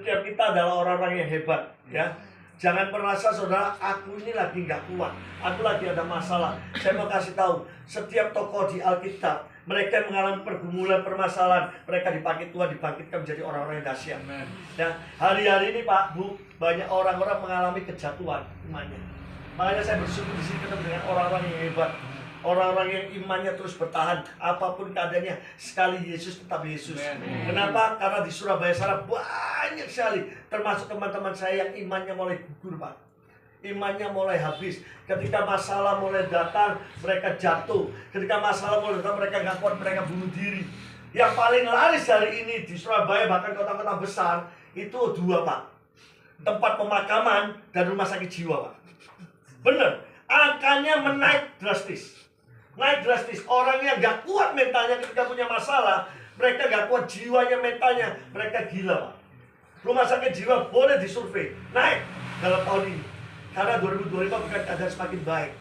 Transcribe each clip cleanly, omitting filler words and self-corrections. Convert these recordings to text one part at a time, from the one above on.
setiap kita adalah orang-orang yang hebat, ya. Jangan merasa saudara, aku ini lagi nggak kuat, aku lagi ada masalah. Saya mau kasih tahu, setiap tokoh di Alkitab, mereka yang mengalami pergumulan, permasalahan, mereka dipakai Tuhan, dibangkitkan menjadi orang-orang yang dahsyat. Ya, hari-hari ini Pak, Bu, banyak orang-orang mengalami kejatuhan imannya. Makanya saya bersyukur di sini ketemu dengan orang-orang yang hebat. Orang-orang yang imannya terus bertahan, apapun keadaannya, sekali Yesus tetap Yesus. Kenapa? Karena di Surabaya sana banyak sekali, termasuk teman-teman saya yang imannya mulai gugur, Pak. Imannya mulai habis. Ketika masalah mulai datang, mereka jatuh. Ketika masalah mulai datang, mereka nggak kuat, mereka bunuh diri. Yang paling laris hari ini di Surabaya, bahkan kota-kota besar, itu dua, Pak. Tempat pemakaman dan rumah sakit jiwa, Pak. Bener, angkanya menaik drastis. Naik drastis. Orang yang gak kuat mentalnya ketika punya masalah, mereka gak kuat jiwanya, mentalnya, mereka gila, Pak. Rumah sakit jiwa boleh disurvei naik dalam tahun ini, karena 2025 bukan keadaan semakin baik.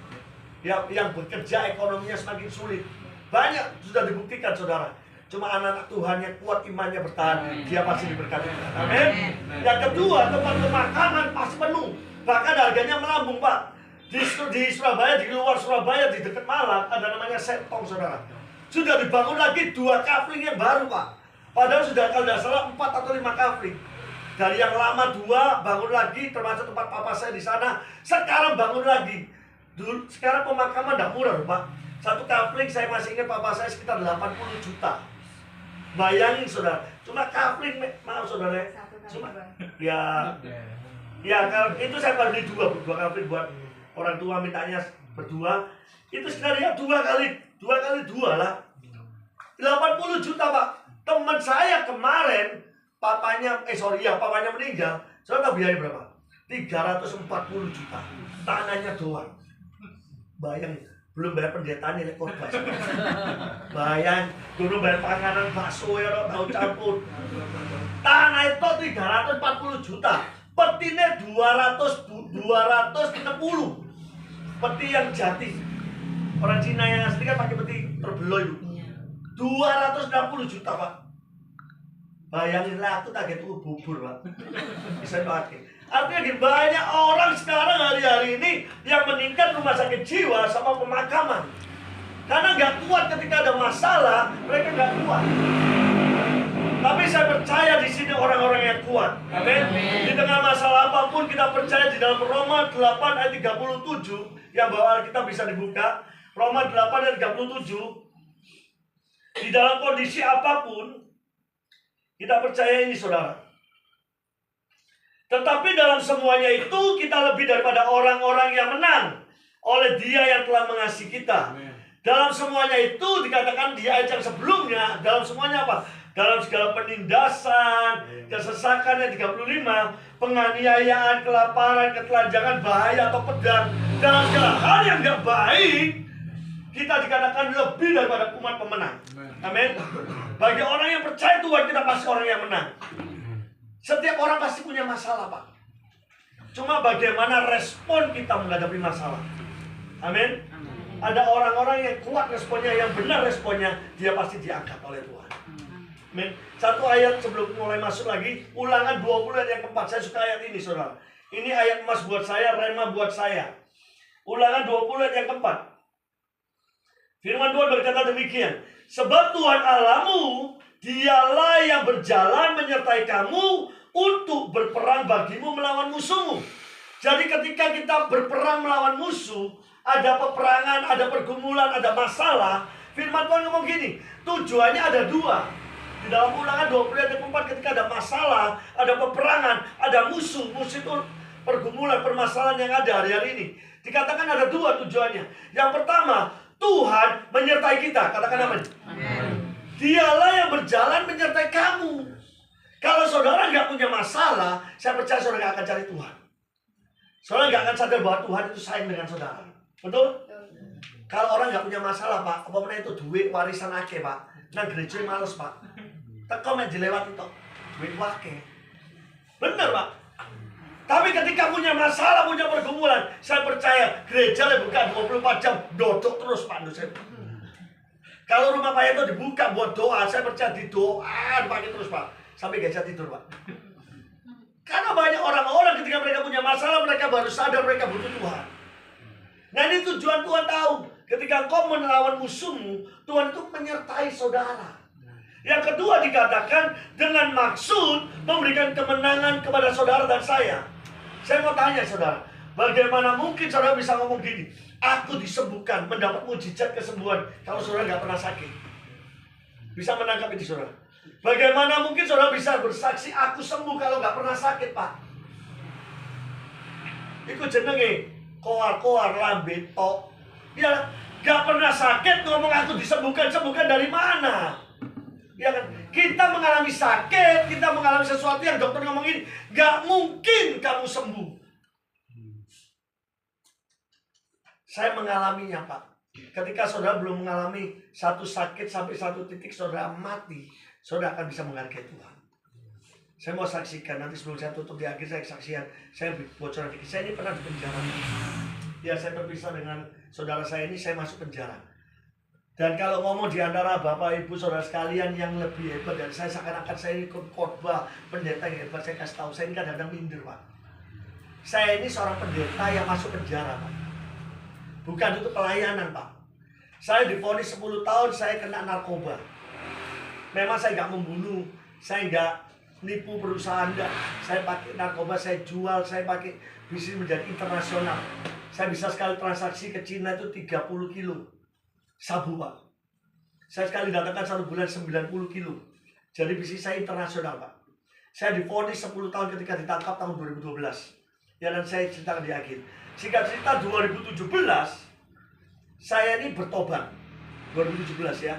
Yang bekerja ekonominya semakin sulit. Banyak sudah dibuktikan, saudara. Cuma anak-anak Tuhan yang kuat imannya bertahan, dia pasti diberkati. Amin. Yang kedua, tempat pemakaman pasti penuh, bahkan harganya melambung, Pak. Di Surabaya, di luar Surabaya, di dekat Malang, ada namanya Sentong, saudara. Sudah dibangun lagi 2 kafling yang baru, Pak. Padahal sudah, kalau tidak salah, 4 atau 5 kafling. Dari yang lama 2, bangun lagi, termasuk tempat papa saya di sana. Sekarang bangun lagi. Sekarang pemakaman tidak murah, Pak. 1 kafling, saya masih ingat papa saya sekitar 80 juta. Bayangin, saudara. Cuma kafling, maaf, saudara. Cuma, ya kalau itu saya beli 2 kafling buat orang tua, mintanya berdua. Itu sekitar 2 kali 2 lah, 80 juta, Pak. Teman saya kemarin, papanya meninggal. Saudara tahu biaya berapa? 340 juta. Tanahnya doang. Bayang, belum bayar pendetaannya, nilai korban. Bayang, belum bayar panganan bakso ya, tahu campur. Tanah itu 340 juta. Petinya 260. Peti yang jati. Orang Cina yang asli kan pakai peti terbeloy, Bu. 260 juta, Pak. Bayanginlah, aku kaget tuh bubur, Pak. Bisa pakai. Artinya banyak orang sekarang hari-hari ini yang meningkat rumah sakit jiwa sama pemakaman. Karena nggak kuat ketika ada masalah, mereka nggak kuat. Tapi saya percaya di sini orang-orang yang kuat. Amin. Di tengah masalah apapun kita percaya di dalam Roma 8 ayat 37 yang bahwa kita bisa dibuka. Roma 8 ayat 37. Di dalam kondisi apapun kita percaya ini, saudara. Tetapi dalam semuanya itu kita lebih daripada orang-orang yang menang oleh Dia yang telah mengasihi kita. Dalam semuanya itu dikatakan di ayat yang sebelumnya, dalam semuanya apa? Dalam segala penindasan, kesesakan yang 35, penganiayaan, kelaparan, ketelanjangan, bahaya atau pedang, dalam segala hal yang gak baik, kita dikatakan lebih daripada umat pemenang. Amin. Bagi orang yang percaya Tuhan, kita pasti orang yang menang. Setiap orang pasti punya masalah, Pak. Cuma bagaimana respon kita menghadapi masalah. Amin. Ada orang-orang yang kuat responnya, yang benar responnya, dia pasti diangkat oleh Tuhan. Amin. 1 ayat sebelum mulai masuk lagi, Ulangan 20 ayat yang keempat. Saya suka ayat ini, saudara. Ini ayat emas buat saya, rema buat saya. Ulangan 20 ayat yang keempat. Firman Tuhan berkata demikian. Sebab Tuhan Allahmu, Dialah yang berjalan menyertai kamu untuk berperang bagimu melawan musuhmu. Jadi ketika kita berperang melawan musuh, ada peperangan, ada pergumulan, ada masalah, firman Tuhan ngomong gini, tujuannya ada 2. Di dalam Ulangan 20 ayat 4, ketika ada masalah, ada peperangan, ada musuh itu pergumulan, permasalahan yang ada hari-hari ini. Dikatakan ada 2 tujuannya. Yang pertama, Tuhan menyertai kita. Katakan amin. Dialah yang berjalan menyertai kamu. Kalau saudara nggak punya masalah, saya percaya saudara nggak akan cari Tuhan. Saudara nggak akan sadar bahwa Tuhan itu sayang dengan saudara. Betul? Kalau orang nggak punya masalah, Pak, apa itu duit warisan akeh, Pak. Nah gereja males, Pak. Teko main dilewati tok. Duit wake. Bener, Pak. Tapi ketika punya masalah, punya pergumulan, saya percaya gereja bukan 24 jam dodok terus, Pak dosen. Kalau rumah Pak itu dibuka buat doa, saya percaya didoa dipakai terus, Pak. Sampai gereja tidur, Pak. mereka baru sadar mereka butuh Tuhan. Nah, ini tujuan Tuhan tahu. Ketika engkau melawan musuhmu, Tuhan itu menyertai saudara. Yang kedua dikatakan dengan maksud memberikan kemenangan kepada saudara dan saya. Saya mau tanya saudara, bagaimana mungkin saudara bisa ngomong gini, aku disembuhkan, mendapat mujizat kesembuhan, kalau saudara nggak pernah sakit? Bisa menangkap itu saudara? Bagaimana mungkin saudara bisa bersaksi, aku sembuh kalau nggak pernah sakit, Pak? Itu jenenge koar-koar lambe tok. Ya, nggak pernah sakit ngomong aku disembuhkan. Sembuhkan dari mana? Ya kan? Kita mengalami sakit, kita mengalami sesuatu yang dokter ngomongin nggak mungkin kamu sembuh. Saya mengalaminya, Pak. Ketika saudara belum mengalami satu sakit sampai satu titik saudara mati, saudara akan bisa menghargai Tuhan. Saya mau saksikan, nanti sebelum saya tutup di akhir saya saksikan, saya bocoran dikit. Saya ini pernah di penjara. Ya, saya berpisah dengan saudara saya ini, saya masuk penjara. Dan kalau ngomong di antara Bapak Ibu saudara sekalian yang lebih hebat dari saya, seakan-akan saya ikut khotbah pendeta yang hebat, saya kasih tahu, saya ini kadang-kadang minder, Pak. Saya ini seorang pendeta yang masuk penjara, Pak. Bukan itu pelayanan, Pak. Saya divonis 10 tahun, saya kena narkoba. Memang saya nggak membunuh, saya nggak nipu perusahaan, enggak. Saya pakai narkoba, saya jual, saya pakai bisnis menjadi internasional. Saya bisa sekali transaksi ke Cina itu 30 kilo sabu, Pak. Saya sekali datangkan 1 bulan 90 kilo. Jadi bisnis saya internasional, Pak. Saya divonis 10 tahun ketika ditangkap tahun 2012. Ya, dan saya ceritakan di akhir. Singkat cerita 2017 saya ini bertobat. 2017 ya.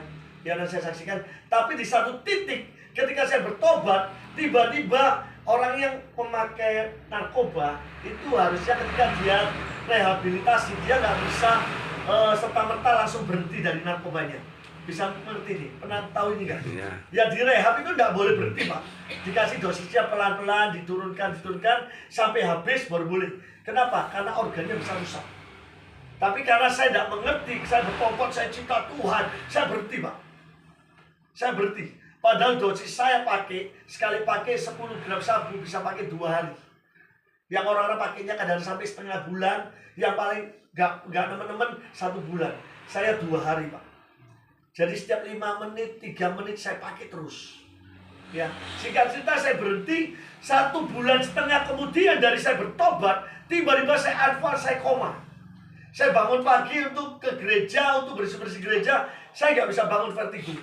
Ya, dan saya saksikan. Tapi di satu titik ketika saya bertobat, tiba-tiba orang yang memakai narkoba itu harusnya ketika dia rehabilitasi, dia nggak bisa serta-merta langsung berhenti dari narkobanya. Bisa mengerti nih? Pernah tahu ini nggak? Ya. Ya, di rehab itu nggak boleh berhenti, Pak. Dikasih dosisnya pelan-pelan, diturunkan sampai habis baru boleh. Kenapa? Karena organnya bisa rusak. Tapi karena saya tidak mengerti, saya bertobat, saya cinta Tuhan, saya berhenti, Pak. Saya berhenti. Padahal dosis saya pakai, sekali pakai 10 gram sabu bisa pakai 2 hari. Yang orang-orang pakainya kadang sampai setengah bulan, yang paling nggak nemen-nemen 1 bulan. Saya 2 hari, Pak. Jadi setiap 5 menit, 3 menit saya pakai terus. Ya, singkat cerita saya berhenti 1,5 bulan kemudian dari saya bertobat, tiba-tiba saya advance, saya koma. Saya bangun pagi untuk ke gereja, untuk bersih-bersih gereja, saya nggak bisa bangun, vertigo.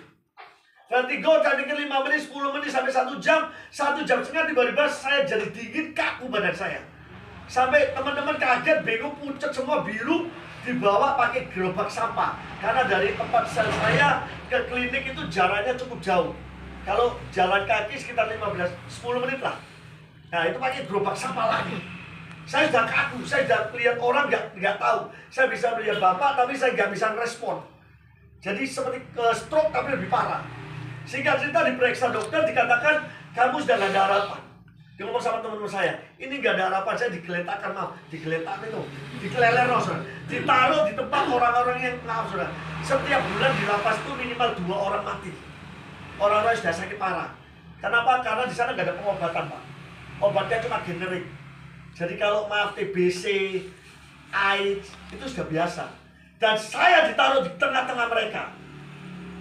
Vertigo tadi ke 5 menit, 10 menit sampai 1 jam, 1 jam setengah tiba-tiba saya jadi dingin, kaku badan saya. Sampai teman-teman kaget, bingung, pucat semua, biru, dibawa pakai gerobak sampah. Karena dari tempat sel saya ke klinik itu jaraknya cukup jauh. Kalau jalan kaki sekitar 10 menit lah. Nah, itu pakai gerobak sampah lagi. Saya sudah kaku, saya sudah lihat orang nggak tahu. Saya bisa melihat Bapak, tapi saya nggak bisa respon. Jadi seperti stroke tapi lebih parah. Singkat cerita diperiksa dokter, dikatakan kamu sudah nggak ada harapan. Dia ngomong sama teman-teman saya, ini nggak ada harapan. Saya digeletakkan, digeletak itu, dikeleler, saudara. Ditaruh di tempat orang-orang yang saudara. Setiap bulan di lapas itu minimal 2 orang mati. Orang-orang sudah sakit parah. Kenapa? Karena di sana nggak ada pengobatan, Pak. Obatnya cuma generik. Jadi kalau TBC, AIDS, itu sudah biasa. Dan saya ditaruh di tengah-tengah mereka.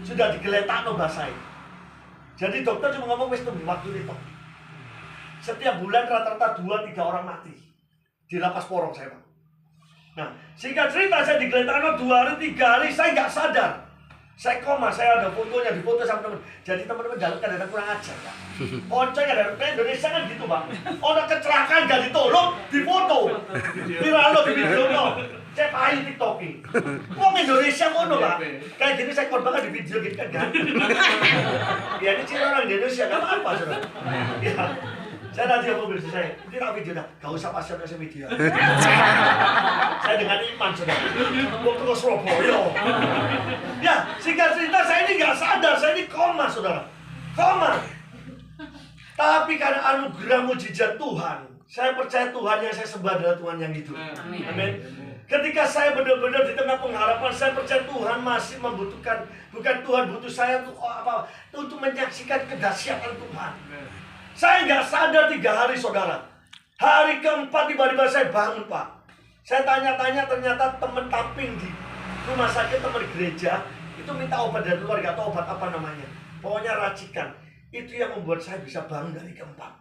Sudah digeletak bahasanya. Jadi dokter cuma ngomong, wis tunggu waktu itu. Setiap bulan rata-rata 2-3 orang mati. Di lapas Porong saya, Pak. Nah, singkat cerita saya digeletak 2 hari, 3 hari, saya nggak sadar. Saya koma, saya ada fotonya, difoto sama teman. Jadi teman-teman dalam kadang-kadang kurang ajar, Pak. Onceng ada Indonesia kan gitu, Pak. Orang kecelakaan gak ditolong, difoto. Viral di video no. Saya pakai TikTok-ing. Wong Indonesia ngono, Pak. Kayak gini saya korban di video gitu kan. Ya ini ciri orang Indonesia, gak apa-apa, Saudara. Ya. Saya nanti yang mobil saya, nanti tak video dah, gak usah pasang ke video. Saya dengan iman, Saudara. Waktu ke Surabaya. Ya, singkat cerita saya ini gak sadar, saya ini koma, Saudara. Koma. Tapi karena anugerah mujizat Tuhan, saya percaya Tuhan yang saya sembah adalah Tuhan yang hidup. Amin. Ketika saya benar-benar di tengah pengharapan, saya percaya Tuhan masih membutuhkan, bukan Tuhan butuh saya untuk menyaksikan kedahsyatan Tuhan. Saya nggak sadar 3 hari, saudara. Hari keempat tiba-tiba saya bangun, Pak. Saya tanya-tanya, ternyata teman tamping di rumah sakit, teman gereja itu minta obat dari luar, gak tahu obat apa namanya. Pokoknya racikan. Itu yang membuat saya bisa bangun dari keempat.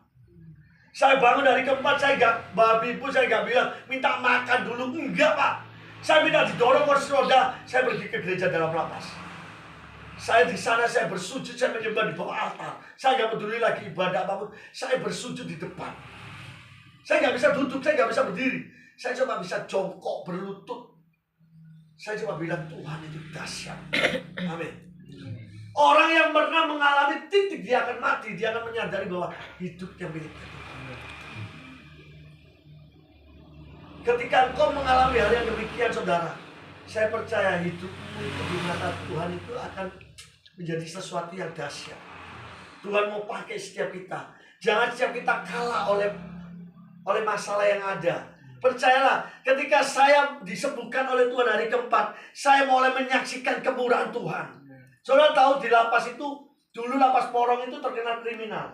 Saya bangun dari keempat, saya gak, babi ibu saya gak bilang minta makan dulu, enggak, Pak. Saya minta didorong kursi roda, saya pergi ke gereja dalam lapas. Saya di sana, saya bersujud, saya menyembah di bawah altar. Saya gak peduli lagi ibadah apapun, saya bersujud di depan. Saya nggak bisa duduk, saya nggak bisa berdiri. Saya cuma bisa jongkok, berlutut. Saya cuma bilang, Tuhan itu dahsyat. Amin. Orang yang pernah mengalami titik dia akan mati, dia akan menyadari bahwa hidupnya milik Tuhan. Ketika engkau mengalami hal yang demikian, saudara, saya percaya hidupmu itu di mata Tuhan itu akan menjadi sesuatu yang dahsyat. Tuhan mau pakai setiap kita. Jangan setiap kita kalah oleh masalah yang ada. Percayalah, ketika saya disembuhkan oleh Tuhan hari keempat, saya mulai menyaksikan kemurahan Tuhan. Saudara tahu di lapas itu, dulu lapas Porong itu terkenal kriminal.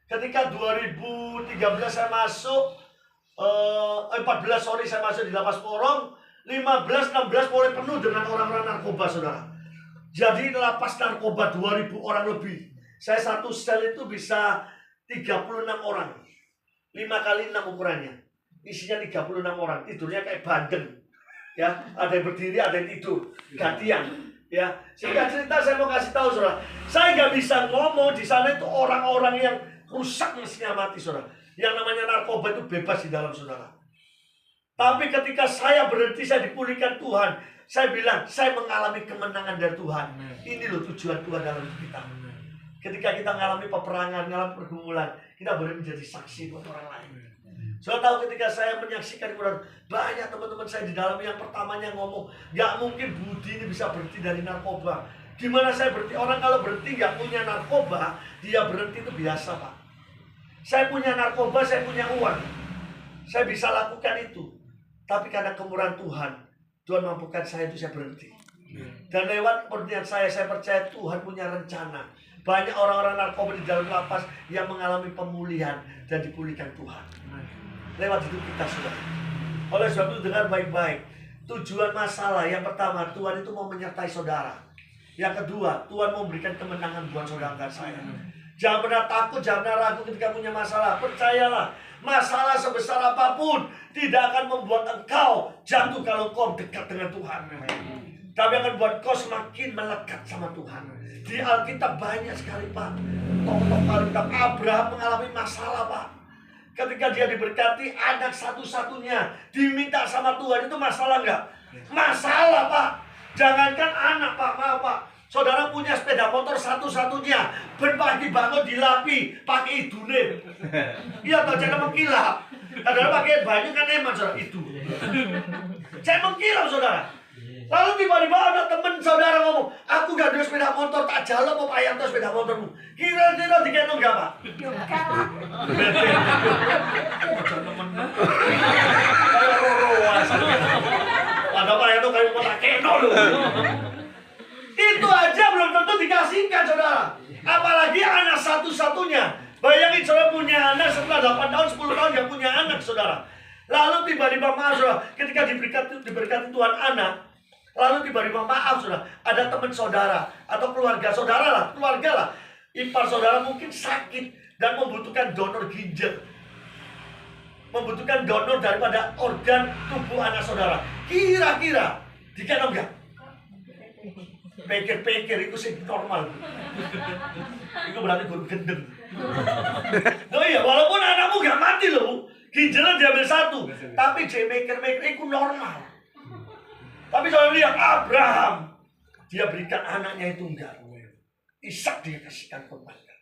Ketika 2013 saya masuk, 14 saya masuk di lapas Porong, 15-16 mulai penuh dengan orang-orang narkoba, saudara. Jadi lapas narkoba 2000 orang lebih. Saya satu sel itu bisa 36 orang. 5 kali 6 ukurannya. Isinya 36 orang. Tidurnya kayak bandeng. Ya, ada yang berdiri, ada yang tidur. Gantian. Ya, sehingga cerita saya mau kasih tahu, saudara. Saya nggak bisa ngomong di sana itu orang-orang yang rusak mesinnya mati, saudara. Yang namanya narkoba itu bebas di dalam, saudara. Tapi ketika saya berhenti, saya dipulihkan Tuhan. Saya bilang, saya mengalami kemenangan dari Tuhan. Ini loh tujuan Tuhan dalam hidup kita. Ketika kita mengalami peperangan, mengalami pergumulan, kita boleh menjadi saksi buat orang lain. Saya tahu ketika saya menyaksikan kemudian banyak teman-teman saya di dalam yang pertamanya ngomong, gak mungkin Budi ini bisa berhenti dari narkoba. Gimana saya berhenti? Orang kalau berhenti gak punya narkoba, dia berhenti itu biasa, Pak. Saya punya narkoba, saya punya uang. Saya bisa lakukan itu. Tapi karena kemurahan Tuhan, Tuhan mampukan saya itu saya berhenti. Dan lewat pengertian saya percaya Tuhan punya rencana. Banyak orang-orang narkoba di dalam lapas yang mengalami pemulihan dan dipulihkan Tuhan. Lewat hidup kita, saudara. Oleh sebab itu dengar baik-baik. Tujuan masalah yang pertama, Tuhan itu mau menyertai saudara. Yang kedua, Tuhan mau memberikan kemenangan buat saudara dan saya. Jangan pernah takut, jangan pernah ragu ketika punya masalah. Percayalah, masalah sebesar apapun tidak akan membuat engkau jatuh kalau engkau dekat dengan Tuhan. Tapi akan buat kau semakin melekat sama Tuhan. Di Alkitab banyak sekali, Pak. Tokoh-tokoh Alkitab, Abraham mengalami masalah, Pak. Ketika dia diberkati, anak satu-satunya diminta sama Tuhan, itu masalah nggak? Masalah, Pak. Jangankan anak, Pak. Maaf, Pak. Saudara punya sepeda motor satu-satunya, berpagi bangun dilapi, pakai idune. Iya, toh jangan mengkilap. Kadang pakai baju kan eman, saudara, itu. Saya mengkilap, saudara. Lalu tiba-tiba ada temen saudara ngomong, aku gak ada sepeda motor, tak jalan mau payah tuh sepeda motormu. Kira-kira dikendong gak, Pak? Ada payah tuh kayak mau tak kendong loh. Itu aja belum tentu dikasihkan, saudara. Apalagi anak satu-satunya. Bayangin saudara punya anak setelah 8 tahun, 10 tahun gak punya anak, saudara. Lalu tiba-tiba maaf, saudara, ketika diberkati Tuhan anak, lalu tiba-tiba maaf, saudara, ada teman saudara atau keluarga saudara lah, ipar saudara mungkin sakit dan membutuhkan donor ginjal, membutuhkan donor daripada organ tubuh anak saudara. Kira-kira dikendong nggak? Pikir-pikir itu sih normal. Itu berarti guru gendeng. Oh iya, walaupun anakmu gak mati loh, ginjalnya diambil satu, tapi dia mikir-mikir itu normal. Tapi saya lihat Abraham, dia berikan anaknya itu enggak. Ishak dia kasihkan kepada.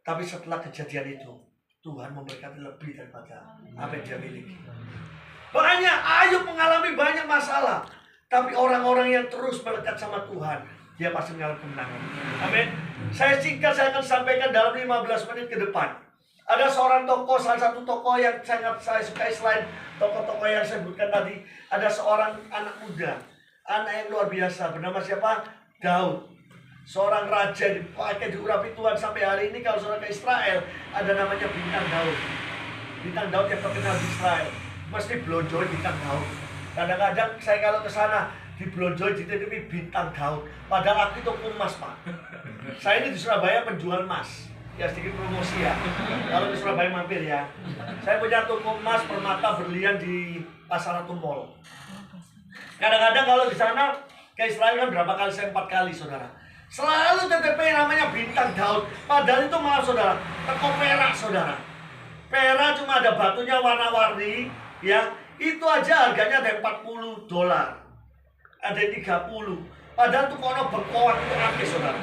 Tapi setelah kejadian itu, Tuhan memberkati lebih daripada apa yang dia miliki. Makanya Ayub mengalami banyak masalah, tapi orang-orang yang terus melekat sama Tuhan, dia pasti mengalami kemenangan. Amin. Saya singkat, saya akan sampaikan dalam 15 menit ke depan. Ada seorang tokoh, salah satu tokoh yang sangat saya sukai selain tokoh-tokoh yang saya sebutkan tadi. Ada seorang anak muda, anak yang luar biasa, bernama siapa? Daud. Seorang raja dipakai diurapi Tuhan sampai hari ini. Kalau saudara ke Israel, ada namanya bintang Daud. bintang Daud yang terkenal di Israel. Mesti blonjoi bintang Daud. Kadang-kadang saya kalau ke sana diblonjoi di TV bintang Daud. Padahal aku itu emas, Pak. Saya ini di Surabaya penjual emas. Ya sedikit promosi ya. Kalau di Surabaya mampir ya. Saya punya toko emas permata berlian di Pasar Ratu Mall. Kadang-kadang kalau di sana ke Israel kan berapa kali, saya 4 kali saudara. Selalu TTP namanya bintang Daud. Padahal itu maaf saudara, teko perak saudara. Perak cuma ada batunya warna-warni ya. Itu aja harganya ada $40. Ada 30. Padahal tuh kono bengkoang itu habis saudara.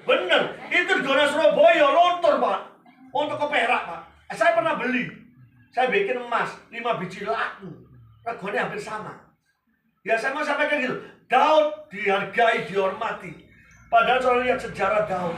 Bener, itu di Gona Surabaya lontor Pak. Untuk ke perak Pak. Saya pernah beli. Saya bikin emas 5 biji laku. Reganya hampir sama. Ya saya mau sampaikan gitu. Daud dihargai, dihormati. Padahal soal lihat sejarah Daud.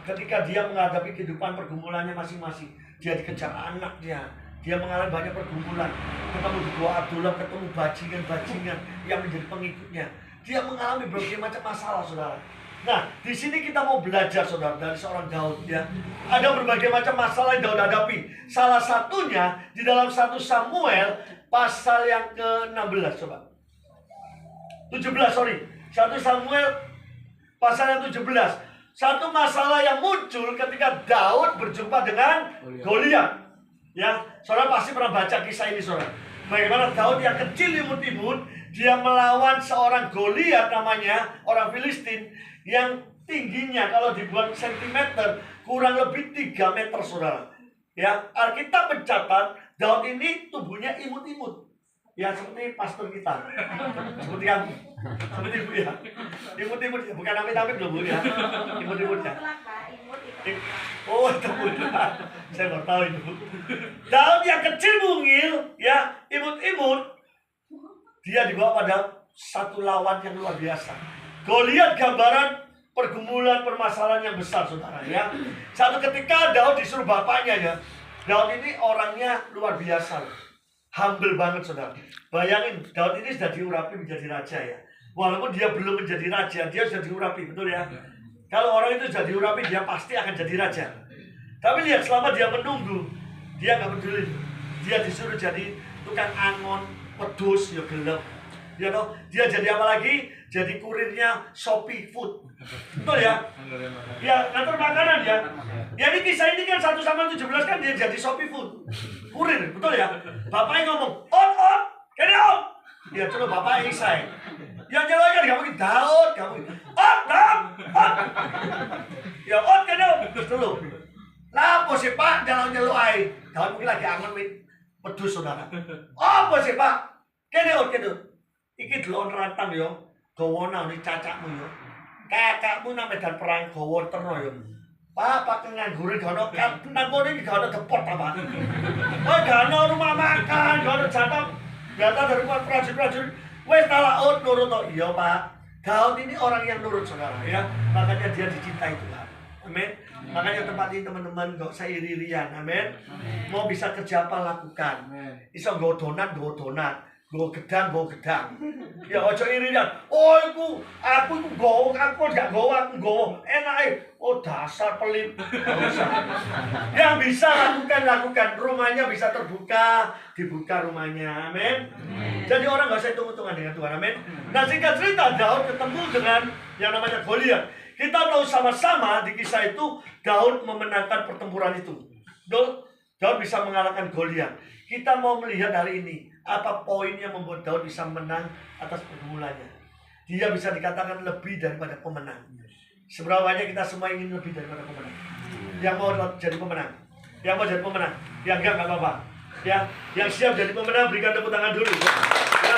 Ketika dia menghadapi kehidupan pergumulannya masing-masing. Dia dikejar anaknya. Dia mengalami banyak pergumulan. Ketemu di Gua Adullam, ketemu bajingan-bajingan yang menjadi pengikutnya. Dia mengalami berbagai macam masalah saudara. Nah, di sini kita mau belajar saudara dari seorang Daud ya. Ada berbagai macam masalah yang Daud hadapi. Salah satunya di dalam 1 Samuel pasal yang ke-16 coba. 17 sorry. 1 Samuel pasal yang 17. Satu masalah yang muncul ketika Daud berjumpa dengan Goliat. Ya, saudara pasti pernah baca kisah ini saudara. Bagaimana Daud yang kecil imut-imut dia melawan seorang Goliat namanya orang Filistin yang tingginya kalau dibuat sentimeter kurang lebih 3 meter saudara. Ya, Alkitab mencatat Daud ini tubuhnya imut-imut. Ya seperti pastor kita. Seperti kamu. Seperti ibu ya. Imut-imut ya, bukan amit-amit loh Bu ya. Imut-imut ya. Oh, itu bukan. Saya baru tahu itu. Daud yang kecil mungil ya, imut-imut. Dia dibawa pada satu lawan yang luar biasa. Goliat gambaran pergumulan permasalahan yang besar saudara ya. Satu ketika Daud disuruh bapaknya ya. Daud ini orangnya luar biasa. Humble banget saudara. Bayangin Daud ini sudah diurapi menjadi raja ya. Walaupun dia belum menjadi raja, dia sudah diurapi, betul ya. Kalau orang itu sudah diurapi, dia pasti akan jadi raja. Tapi lihat selama dia menunggu, dia nggak peduli. Dia disuruh jadi tukang angon, pedus, ya gelap. Ya toh, dia jadi apa lagi? Jadi kurirnya Shopee Food. Betul ya? Ya, ngatur makanan ya. Ya ini kisah ini kan 1 Samuel 17 kan dia jadi Shopee Food. Kurir, betul ya? Bapaknya ngomong, "On, kene on." Ya coba bapak Isai. Yang nyelokkan kamu Daud, kamu. Daud. Ya on kene on. Dulu. Lah apa sih Pak jalan nyeloi? Daud mungkin lagi angon pedus saudara. Apa sih Pak? Kene on kene. Iki delon rantang yo, gawa nang cacakmu yo. Kakakmu nang medan perang gawa terno yo. Pak nganggur gak ono nang kono iki gak ono depot ta, Pak. Oh, gak ono rumah makan, gak ono jatah dari prajurit. Wes talaut nurut to. Iya, Pak. Daud ini orang yang nurut saudara ya. Makanya dia dicintai Tuhan. Amin. Makanya tempat ini teman-teman gak usah iri-irian. Amin. Mau bisa kerja apa lakukan. Iso nggo donat. Gue gedang. Ya ojo irian. Oh aku gowo, aku gak gowo. Enak oh dasar pelit. Yang bisa lakukan. Rumahnya bisa dibuka rumahnya. Amin. Jadi orang gak usah hitung-hitungan dengan Tuhan. Amin. Nah singkat cerita Daud ketemu dengan yang namanya Goliat. Kita tahu sama-sama di kisah itu Daud memenangkan pertempuran itu. Daud bisa mengalahkan Goliat. Kita mau melihat hari ini apa poin yang membuat Daud bisa menang atas pergumulannya. Dia bisa dikatakan lebih daripada pemenang. Seberapa banyak kita semua ingin lebih daripada pemenang. Yang mau jadi pemenang. Yang enggak apa-apa. Ya, yang siap jadi pemenang berikan tepuk tangan dulu. Ya.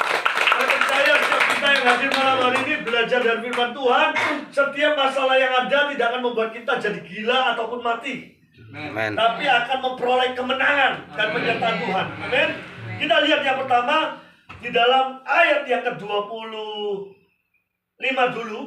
Saya percaya setiap kita yang hadir malam hari ini belajar dari firman Tuhan. Setiap masalah yang ada tidak akan membuat kita jadi gila ataupun mati. Amen. Tapi akan memperoleh kemenangan dan penyertaan Tuhan. Amin. Kita lihat yang pertama di dalam ayat yang ke-25 dulu.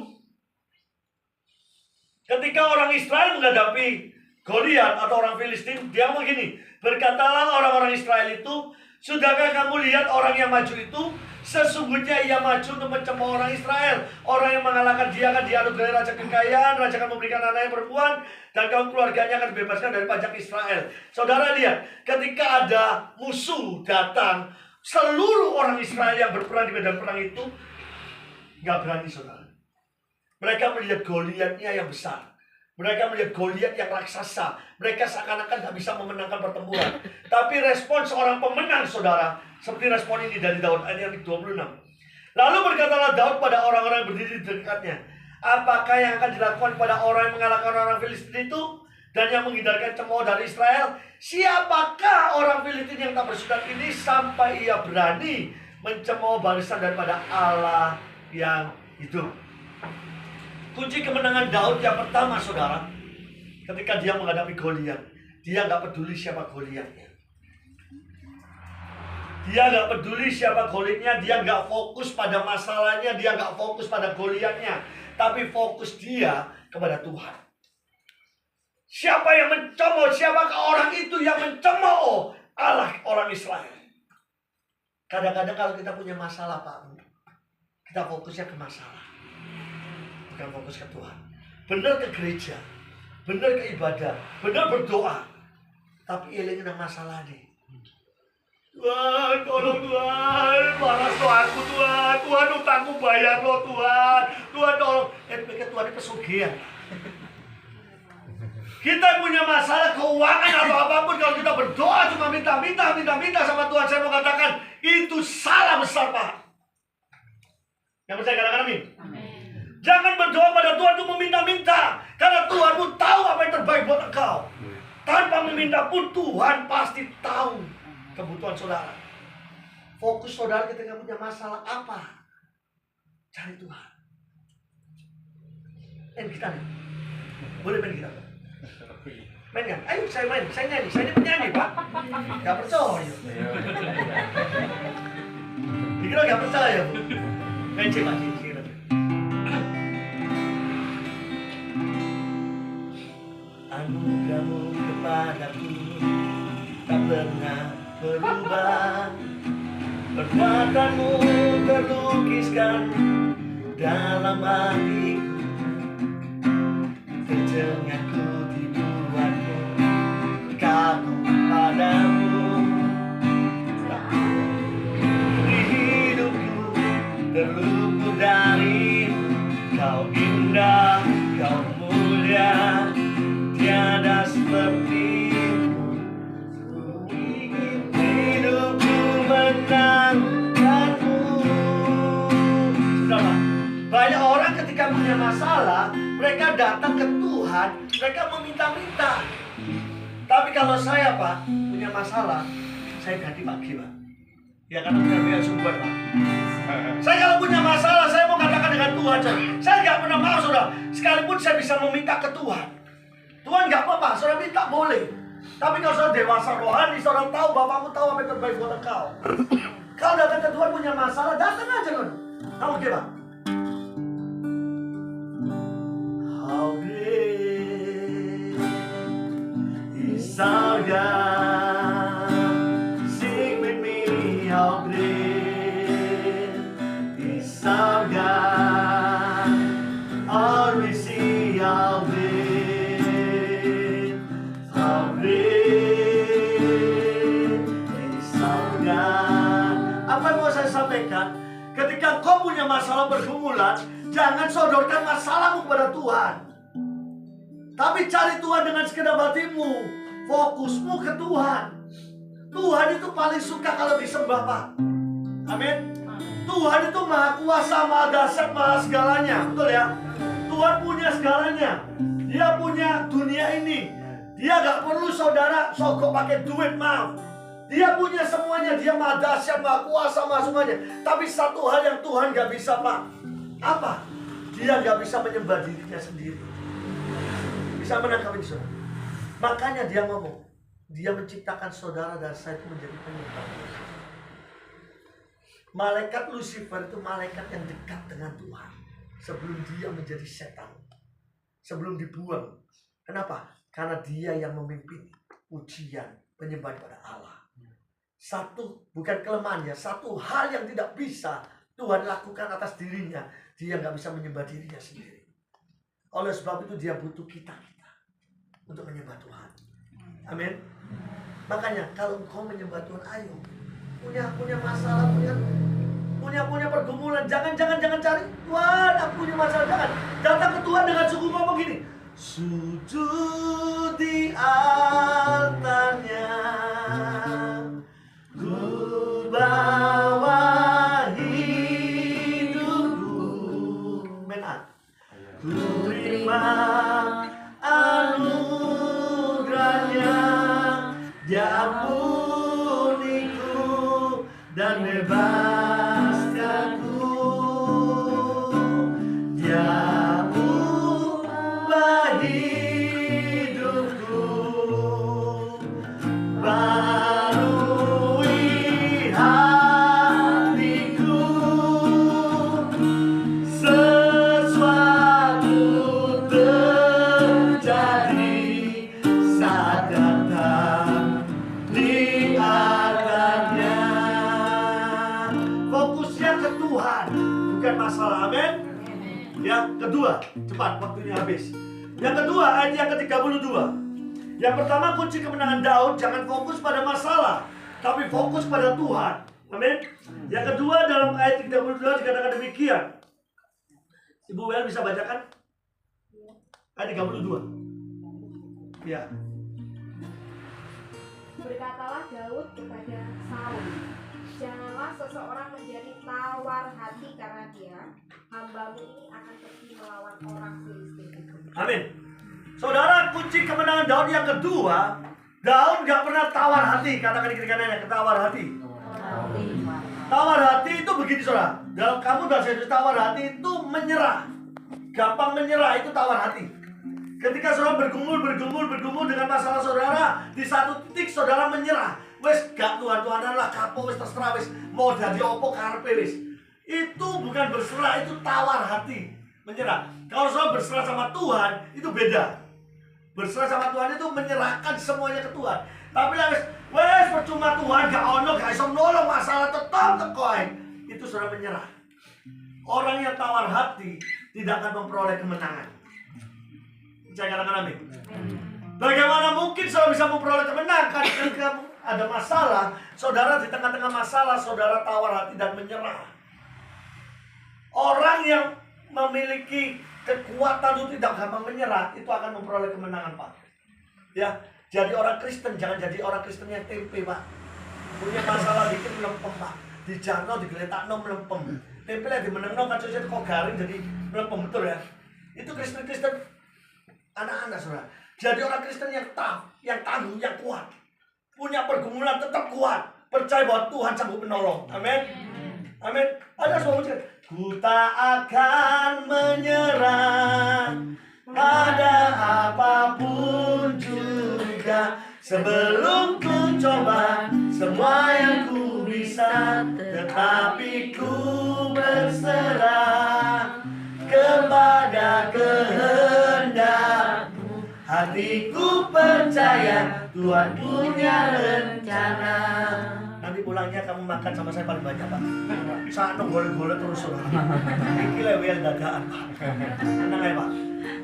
Ketika orang Israel menghadapi Goliat atau orang Filistin, dia begini, berkatalah orang-orang Israel itu, sudahkah kamu lihat orang yang maju itu Sesungguhnya ia maju untuk mencemooh orang Israel. Orang yang mengalahkan dia akan dianugerahi raja kekayaan, raja akan memberikan anak yang perempuan, dan kaum keluarganya akan dibebaskan dari pajak Israel. Saudara lihat, ketika ada musuh datang, seluruh orang Israel yang berperang di medan perang itu nggak berani, saudara. Mereka melihat Goliatnya yang besar. Mereka melihat Goliat yang raksasa. Mereka seakan-akan tak bisa memenangkan pertempuran. Tapi respon seorang pemenang, saudara, seperti respon ini dari Daud ayat yang 26. Lalu berkatalah Daud pada orang-orang yang berdiri di dekatnya, apakah yang akan dilakukan pada orang yang mengalahkan orang Filistin itu dan yang menghindarkan cemooh dari Israel? Siapakah orang Filistin yang tak bersudat ini sampai ia berani mencemooh barisan daripada Allah yang hidup? Kunci kemenangan Daud yang pertama, saudara, ketika dia menghadapi Goliat, dia nggak peduli siapa Goliatnya. Dia nggak peduli siapa Goliatnya, dia nggak fokus pada masalahnya, dia nggak fokus pada Goliatnya, tapi fokus dia kepada Tuhan. Siapa yang mencemooh? Siapakah orang itu yang mencemooh Allah orang Israel? Kadang-kadang kalau kita punya masalah, Pak, kita fokusnya ke masalah, bukan fokus ke Tuhan. Benar ke gereja, benar ke ibadah, benar berdoa, tapi elingin masalah nih. Tuhan, tolong Tuhan, malas doaku Tuhan, Tuhan utangku bayar loh Tuhan, Tuhan tolong. Pikir Tuhan ini pesugihan. Kita punya masalah keuangan atau apapun, kalau kita berdoa cuma minta sama Tuhan, saya mau katakan itu salah besar, Pak. Yang percaya katakan amin. Jangan berdoa pada Tuhan untuk meminta-minta, karena Tuhanmu tahu apa yang terbaik buat engkau. Tanpa meminta pun Tuhan pasti tahu kebutuhan saudara. Fokus saudara ketika punya masalah apa? Cari Tuhan. Main gitar nih. Boleh main gitar? Main kan? Ayo saya main, saya nyanyi. Saya ini penyanyi, Pak. Gak percaya. Dikira gak percaya, Bu. Main cik, Pak. Anugerahmu kepadaku tak pernah berubah, perbuatanmu terlukiskan dalam hatiku, tercengahku dibuatmu kagum padamu. Di hidupku terluput darimu, kau indah, kau mulia, tiada sepertimu. Ku ingin hidupku menangkanmu. Saudara, banyak orang ketika punya masalah, mereka datang ke Tuhan, mereka meminta-minta. Tapi kalau saya, Pak, punya masalah, saya ganti pagi, Pak. Ya karena bukan punya sumber, Pak. Saya kalau punya masalah, saya mau katakan dengan Tuhan, saya nggak pernah mau, saudara. Sekalipun saya bisa meminta ke Tuhan, Tuhan nggak apa-apa, saudara minta boleh. Tapi kalau saudara dewasa rohani, saudara tahu Bapakmu tahu apa yang terbaik buat engkau. Kalau datang ke Tuhan punya masalah, datang aja kan. Kamu gimana? How great is our God? Sing with me, how great is our God? All we see, how great. Apa yang mau saya sampaikan? Ketika kau punya masalah bergumulan, jangan sodorkan masalahmu kepada Tuhan, tapi cari Tuhan dengan segenap hatimu. Fokusmu ke Tuhan. Tuhan itu paling suka kalau disembah, Pak. Amin. Tuhan itu maha kuasa, maha dahsyat, maha segalanya. Betul ya? Tuhan punya segalanya. Dia punya dunia ini. Dia gak perlu saudara sogok pakai duit, maaf. Dia punya semuanya. Dia maha dahsyat, maha kuasa, maha semuanya. Tapi satu hal yang Tuhan gak bisa, Pak. Apa? Dia gak bisa menyembah dirinya sendiri. Bisa menangkap ini, saudara. Makanya dia ngomong, dia menciptakan saudara dan saya itu menjadi penyembah. Malaikat Lucifer itu malaikat yang dekat dengan Tuhan sebelum dia menjadi setan, sebelum dibuang. Kenapa? Karena dia yang memimpin pujian penyembahan kepada Allah. satu, bukan kelemahannya, satu hal yang tidak bisa Tuhan lakukan atas dirinya. Dia nggak bisa menyembah dirinya sendiri. Oleh sebab itu dia butuh kita untuk menyembah Tuhan. Amin. Makanya kalau engkau menyembah Tuhan, ayo punya masalah, punya pergumulan, jangan cari Tuhan, aku punya masalah, jangan. Datang ke Tuhan dengan sungguh ngomong gini, sujud di altarnya, ku bawa hidupku, ku terima anugerahnya, dia ampuniku dan bebaskanku, dia ubah hidupku, barui hatiku, sesuatu terjadi saat datang di altarnya. Fokusnya ke Tuhan, bukan masalah. Amin. Yang kedua, cepat waktunya habis. Yang kedua, ayat yang ke-32. Yang pertama, kunci kemenangan Daud, jangan fokus pada masalah, tapi fokus pada Tuhan. Amin. Yang kedua, dalam ayat 32 dikatakan demikian. Ibu Wel bisa bacakan? Ayat 32. Ya. Berkatalah Daud kepada Saul, janganlah seseorang menjadi tawar hati karena dia, hambamu ini akan pergi melawan orang Filistin itu. Amin. Saudara, kunci kemenangan Daud yang kedua, Daud gak pernah tawar hati. Katakan di kiri kanannya, ketawar hati. Tawar hati itu begini saudara. Dalam kamu dan saya tawar hati itu menyerah. Gampang menyerah itu tawar hati. Ketika saudara bergumul dengan masalah saudara, di satu titik saudara menyerah. Wes gak Tuhan-Tuhanan lah, kapo wes terserah wes mau jadi opo karpe wes. Itu bukan berserah, itu tawar hati, menyerah. Kalau saudara berserah sama Tuhan, itu beda. Berserah sama Tuhan itu menyerahkan semuanya ke Tuhan. Tapi lah wes percuma Tuhan gak ono gak iso nolong, masalah tetap tekoi. Itu saudara menyerah. Orang yang tawar hati tidak akan memperoleh kemenangan. Saya katakan amin. Bagaimana mungkin saudara bisa memperoleh kemenangan ketika ada masalah, saudara di tengah-tengah masalah, saudara tawar hati dan menyerah. Orang yang memiliki kekuatan itu tidak gampang menyerah, itu akan memperoleh kemenangan, Pak. Ya, jadi orang Kristen, jangan jadi orang Kristen yang tempe, Pak. Punya masalah dikit melempem, Pak. Dijarno, digeletakno melempem. Tempe lagi menengno kan sosial kok garing jadi melempem, betul ya? Itu Kristen-Kristen anak-anak, saudara. Jadi orang Kristen yang tough, yang tangguh, yang kuat. Punya pergumulan tetap kuat. Percaya bahwa Tuhan sanggup menolong. Amin. Amin. Ada semua musik. Ku tak akan menyerah pada apapun juga, sebelum ku coba semua yang ku bisa, tetapi ku berserah kepada kehendak-Mu. Hatiku percaya Tuhan punya rencana. Nanti pulangnya kamu makan sama saya paling banyak, Pak. Saat golek-golek terus. Iki lewel dadaan, Pak. Tenang ya, Pak.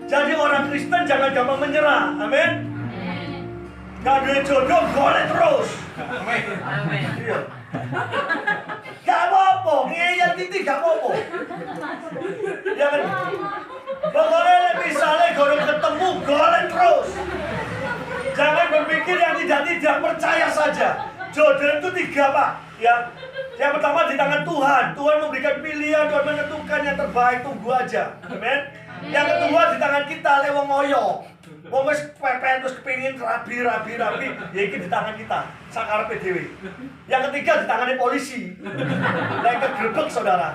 Jadi orang Kristen jangan gampang menyerah. Amin. Gak ada jodoh, golek terus. Amin. Iya. Gak apa-apa, ngeyel titik gak apa-apa. Ya kan? Pokoknya misalnya golek ketemu, golek terus. Jangan berpikir yang tidak percaya saja. Jodoh itu tiga, Pak. Ya, yang pertama di tangan Tuhan. Tuhan memberikan pilihan, Tuhan menentukan yang terbaik. Tunggu aja. Amin. Yang kedua di tangan kita, lewong ngoyo. Wong wis pepet terus kepingin rabi. Ya iki di tangan kita. Sakarepe dhewe. Yang ketiga di tangan polisi. Lek kegrebek saudara.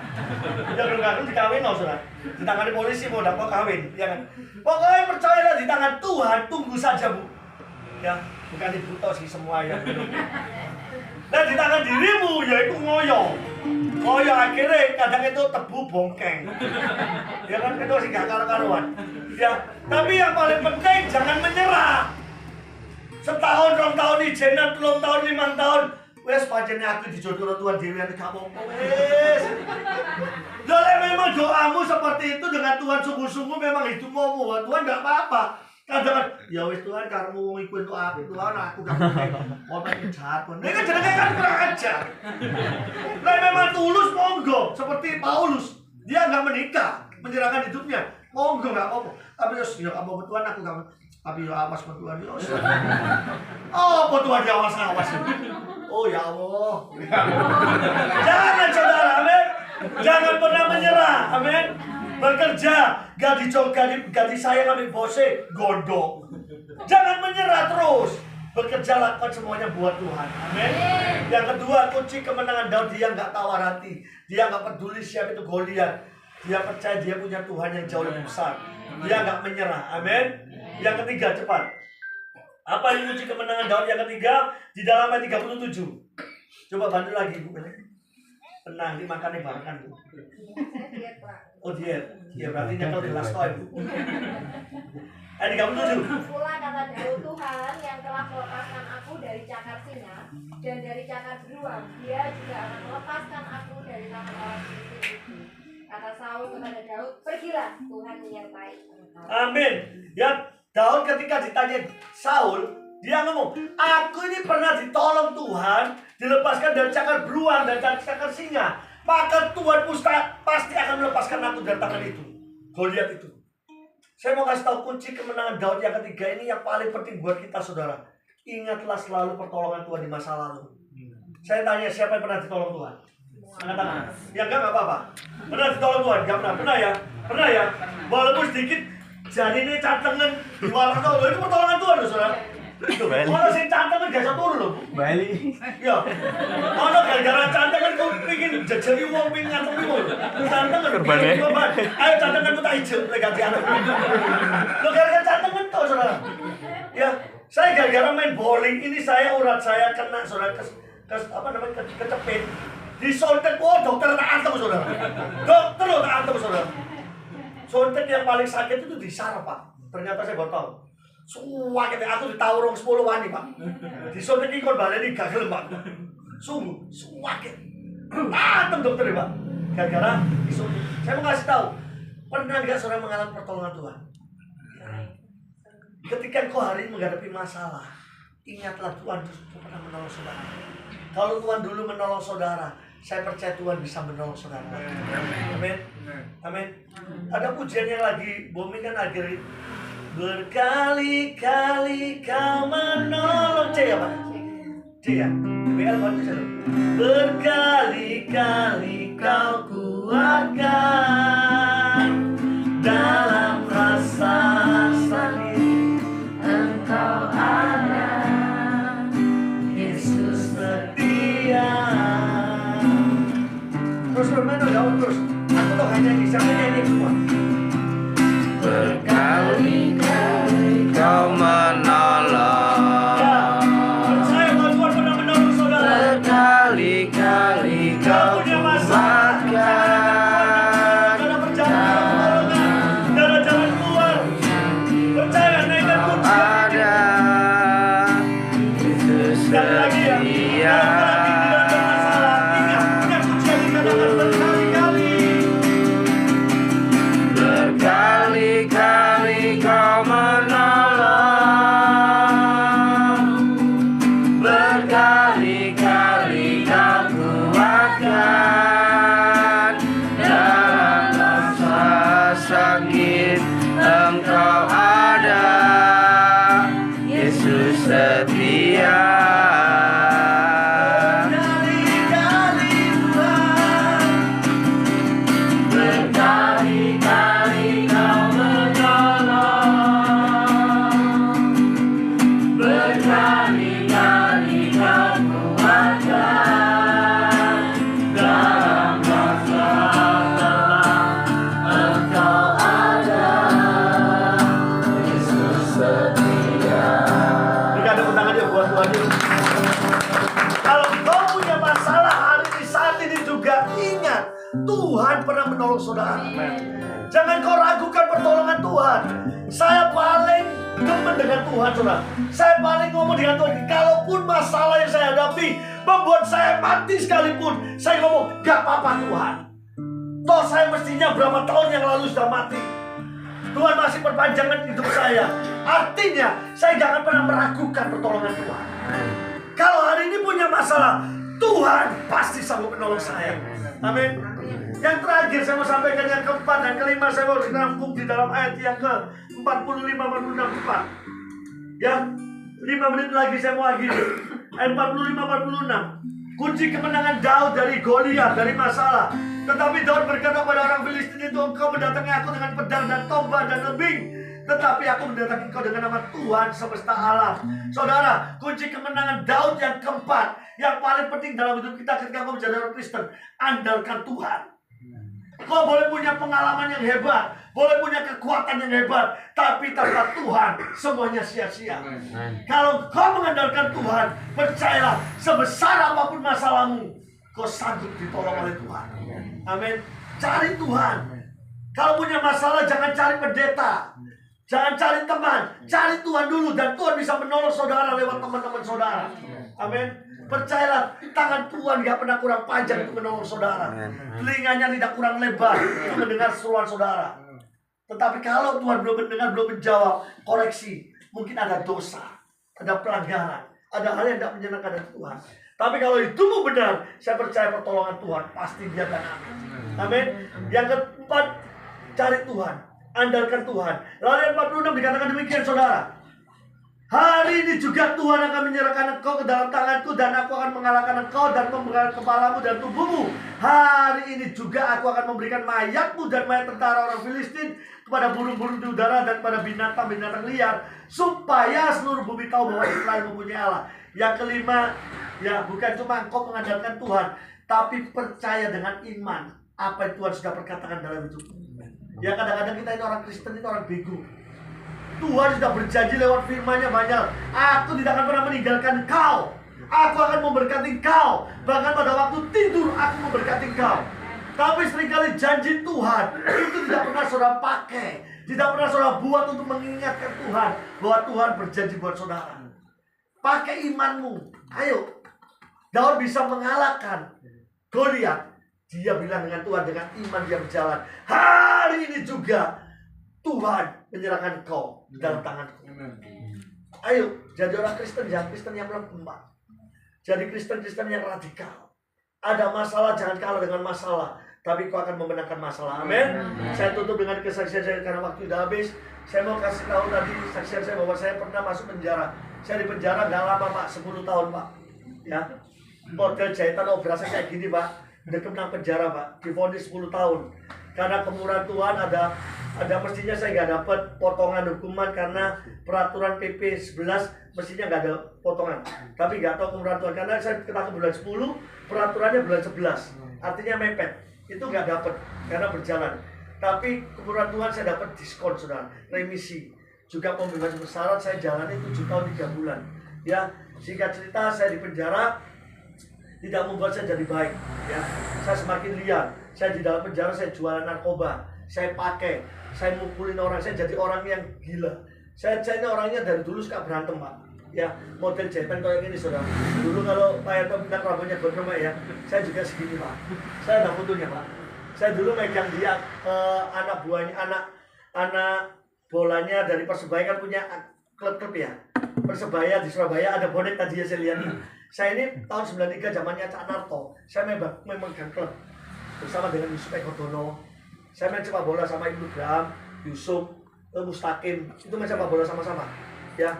Ya kegrebek dikawin no, saudara. Di tangan polisi mau dapat kawin, ya kan. Pokoknya percayalah di tangan Tuhan, tunggu saja, Bu. Ya, bukan dibutuh sih semua ya. Dan di tangan dirimu yaitu ngoyo. Ngoyo akhirnya kadang itu tebu bongkeng. Ya kan itu sih gak karu-karuan. Ya, tapi yang paling penting jangan menyerah. Setahun, 2 tahun ijenan, 3 tahun, 5 tahun. Wes pancene aku dijodoh Tuhan dhewe nek gak apa-apa wes. Lah memang doamu seperti itu dengan Tuhan sungguh-sungguh memang hidupmu Tuhan enggak apa-apa. Kadang ya wis Tuhan karemu wong iku entuk aku Tuhan aku gak pengen jahat. Nek kan jenenge kan kurang ajar. Lah memang tulus monggo seperti Paulus. Dia enggak menikah, menyerahkan hidupnya. Monggo enggak apa-apa. Tapi ya apa Tuhan aku gak tapi ya awas Tuhan ya. Oh, Tuhan diawas-awas. Oh ya Allah. Jangan saudara, amin. Jangan pernah menyerah, amin. Bekerja, gak disayang ambil bose, godok. Jangan menyerah terus. Bekerja lakukan semuanya buat Tuhan, amin. Yang kedua, kunci kemenangan Daud, dia gak tawar hati. Dia gak peduli siapa itu Goliat. Dia percaya dia punya Tuhan yang jauh lebih besar. Dia gak menyerah, amin. Yang ketiga, cepat. Apa yang kunci kemenangan Daud yang ketiga? Di dalam ayat 37. Coba bantu lagi Ibu. Tenang, dimakannya bareng kan Bu. Diet, Pak. Oh diet. Ya berarti nyekel di last time Bu. Ayat 37. Pula kata Daud, Tuhan yang telah melepaskan aku dari cakar singa dan dari cakar beruang, dia juga akan melepaskan aku dari tangan orang Filistin itu. Kata Saul kepada Daud, pergilah, Tuhan menyertai engkau. Amin. Ya Daud ketika ditanya Saul, dia ngomong, aku ini pernah ditolong Tuhan, dilepaskan dari cakar beruang dan cakar singa. Maka Tuhan pasti akan melepaskan aku dari tangan itu. Goliat itu. Saya mau kasih tahu kunci kemenangan Daud yang ketiga ini yang paling penting buat kita saudara. Ingatlah selalu pertolongan Tuhan di masa lalu. Saya tanya siapa yang pernah ditolong Tuhan? Angkat tangan. Ya enggak apa-apa. Pernah ditolong Tuhan? Enggak pernah. Pernah ya? Pernah ya? Walaupun sedikit. Jadi ini cantengan di luar atau itu pertolongan Tuhan loh saudara. Kalau sih cantengan gak satu loh Bu. Bali. Ya. Kalau gara-gara cantengan kau pingin jajari uang pingin ngantung uang. Cantengan. Ayo cantengan ku tak hijau ganti anak. Lo gara-gara cantengan tau saudara. Ya. Saya gara-gara main bowling ini saya urat saya kena saudara kecepit. Disontek, oh dokter tak antem saudara. Dokter lo tak antem saudara. Sontek yang paling sakit itu di saraf Pak. Ternyata saya baru tahu. Suwakit aku ditawurung 10 wani Pak. Disontek ikon baleni gak gelem Pak. Sungguh suwakit. Antem dokter Pak. Gara-gara disontek. Saya mau kasih tahu. Pernah enggak saudara mengalami pertolongan Tuhan? Ketika kau hari ini menghadapi masalah, ingatlah Tuhan pernah menolong saudara. Kalau Tuhan dulu menolong saudara, saya percaya Tuhan bisa menolong saudara. Amin. Amin. Ada pujian yang lagi booming kan akhir berkali-kali kau menolong C ya Pak? C ya? BL bantu saya. Berkali-kali kau kuatkan dalam rasa sakit Engkau ada, Yesus setia. Terus bermain dong, terus. Aku tuh hanya bisa menyanyi semua. Berkali-kali kau menolong. Ya, percaya bahwa Tuhan pernah menolong saudara. Berkali-kali kau kuatkan. Karena perjalanan pertolongan, dari jalan keluar. Percaya naikkan kunci. Ada Yesus Sekali lagi ya. setia. Ingat kunci yang dikatakan berkali-kali. Berkali-kali kau menolong. Berkali-kali kau kuatkan. Dalam masa sakit Engkau ada, Yesus setia. Berkali-kali Tuhan. Berkali-kali kau menolong. Berkali-kali kau kuatkan. Dalam masa lelah Engkau ada, Yesus setia. Berikan tepuk tangan yuk buat Tuhan yuk. Kalau kau punya masalah hari ini saat ini juga ingat Tuhan pernah menolong saudara. Jangan kau ragukan pertolongan Tuhan. Saya paling demen dengan Tuhan saudara. Saya paling ngomong dengan Tuhan. Kalaupun masalah yang saya hadapi membuat saya mati sekalipun, saya ngomong, gak apa-apa Tuhan. Toh saya mestinya berapa tahun yang lalu sudah mati. Tuhan masih perpanjangan hidup saya. Artinya, saya jangan pernah meragukan pertolongan Tuhan. Kalau hari ini punya masalah, Tuhan pasti sanggup menolong saya. Amin. Yang terakhir saya mau sampaikan yang keempat dan kelima, saya mau rangkum di dalam ayat yang ke 45-46. Ya, 5 menit lagi saya mau akhiri. Ayat 45-46. Kunci kemenangan Daud dari Goliat, dari masalah. Tetapi Daud berkata pada orang Filistin itu, engkau mendatangi aku dengan pedang dan tombak dan tebing, tetapi aku mendatangi engkau dengan nama Tuhan semesta alam. Saudara, kunci kemenangan Daud yang keempat, yang paling penting dalam hidup kita ketika kau menjadi orang Kristen, andalkan Tuhan. Kau boleh punya pengalaman yang hebat, boleh punya kekuatan yang hebat, tapi tanpa Tuhan semuanya sia-sia. Kalau kau mengandalkan Tuhan, percayalah, sebesar apapun masalahmu, kau sanggup ditolong oleh Tuhan. Amin. Cari Tuhan. Kalau punya masalah, jangan cari pendeta, jangan cari teman, cari Tuhan dulu, dan Tuhan bisa menolong saudara lewat teman-teman saudara. Amin. Percayalah, tangan Tuhan gak pernah kurang panjang untuk menolong saudara. Telinganya tidak kurang lebar untuk mendengar seruan saudara. Tetapi kalau Tuhan belum mendengar, belum menjawab, koreksi. Mungkin ada dosa, ada pelanggaran, ada hal yang tidak menyenangkan dari Tuhan. Tapi kalau hidupmu benar, saya percaya pertolongan Tuhan pasti dia akan amin. Amin. Yang keempat, cari Tuhan, andalkan Tuhan. Lalu yang 46 dikatakan demikian saudara. Hari ini juga Tuhan akan menyerahkan engkau ke dalam tanganku, dan aku akan mengalahkan engkau dan memberikan kepalamu dan tubuhmu. Hari ini juga aku akan memberikan mayatmu dan mayat tentara orang Filistin kepada burung-burung di udara dan pada binatang-binatang liar, supaya seluruh bumi tahu bahwa Israel mempunyai Allah. Yang kelima, ya bukan cuma engkau mengandalkan Tuhan, tapi percaya dengan iman apa yang Tuhan sudah perkatakan dalam hidupmu. Ya kadang-kadang kita ini orang Kristen, ini orang bego. Tuhan sudah berjanji lewat firman-Nya banyak. Aku tidak akan pernah meninggalkan kau. Aku akan memberkati kau. Bahkan pada waktu tidur aku memberkati kau. Tapi seringkali janji Tuhan itu tidak pernah saudara pakai, tidak pernah saudara buat untuk mengingatkan Tuhan bahwa Tuhan berjanji buat saudara. Pakai imanmu. Ayo. Daud bisa mengalahkan Goliat. Dia bilang dengan Tuhan, dengan iman dia berjalan. Hari ini juga Tuhan menyerahkan kau dalam tanganku. Ayo, jadi orang Kristen, jangan Kristen yang melemah. Jadi Kristen-Kristen yang radikal. Ada masalah, jangan kalah dengan masalah, tapi kau akan memenangkan masalah. Amin. Saya tutup dengan kesaksian saya karena waktu sudah habis. Saya mau kasih tahu tadi kesaksian saya bahwa saya pernah masuk penjara. Saya di penjara gak lama Pak, 10 tahun Pak. Ya, model jahitan operasi kayak gini Pak. Udah kena penjara Pak, divonis 10 tahun. Karena kemurahan Tuhan ada mestinya saya nggak dapat potongan hukuman karena peraturan PP 11 mestinya nggak ada potongan. Tapi nggak tahu kemurahan Tuhan karena saya ketangkep bulan 10, peraturannya bulan 11. Artinya mepet. Itu nggak dapat karena berjalan. Tapi kemurahan Tuhan saya dapat diskon saudara, remisi. Juga pembebasan bersyarat saya jalani 7 tahun 3 bulan. Ya, singkat cerita saya di penjara tidak membuat saya jadi baik. Ya, saya semakin liar. Saya di dalam penjara saya jualan narkoba, saya pakai, saya mukulin orang, saya jadi orang yang gila. Saya ini orangnya dari dulu suka berantem Pak. Ya, model jahitan kayak gini saudara. Dulu kalau Pak Yato minta rambutnya gondrong Pak ya, saya juga segini Pak. Saya ada fotonya Pak. Saya dulu megang dia anak buahnya, anak bolanya dari Persebaya kan punya klub-klub ya. Persebaya di Surabaya ada bonek tadi ya saya lihat. Saya ini tahun 93 zamannya Cak Narto. Saya memegang klub bersama dengan Yusuf Ekodono. Saya main sepak bola sama Ibnu Graham, Yusuf, Mustaqim. Itu main sepak bola sama-sama. Ya,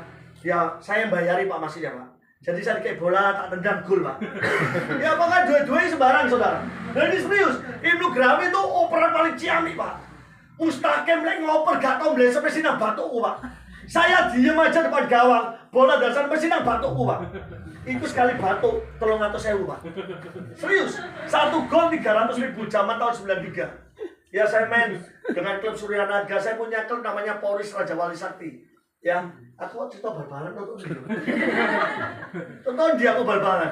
saya yang bayari Pak masih ya Pak. Jadi saya kayak bola tak tendang gol Pak. Ya apakah dua-duanya sembarang saudara. Dan ini serius. Ibnu Graham itu operan paling ciamik Pak. Mustaqim lagi ngoper gak tau beli sampai sinang batukku Pak. Saya diem aja depan gawang, bola dasar sampai sinang batukku Pak. Itu sekali batuk 300.000 Pak. Serius, 1 gol 300.000 zaman tahun 93. Ya saya main dengan klub Suryanaga. Saya punya klub namanya Polris Raja Wali Sakti. Ya, aku cerita bal-balan nonton dia. Tonton dia aku bal-balan.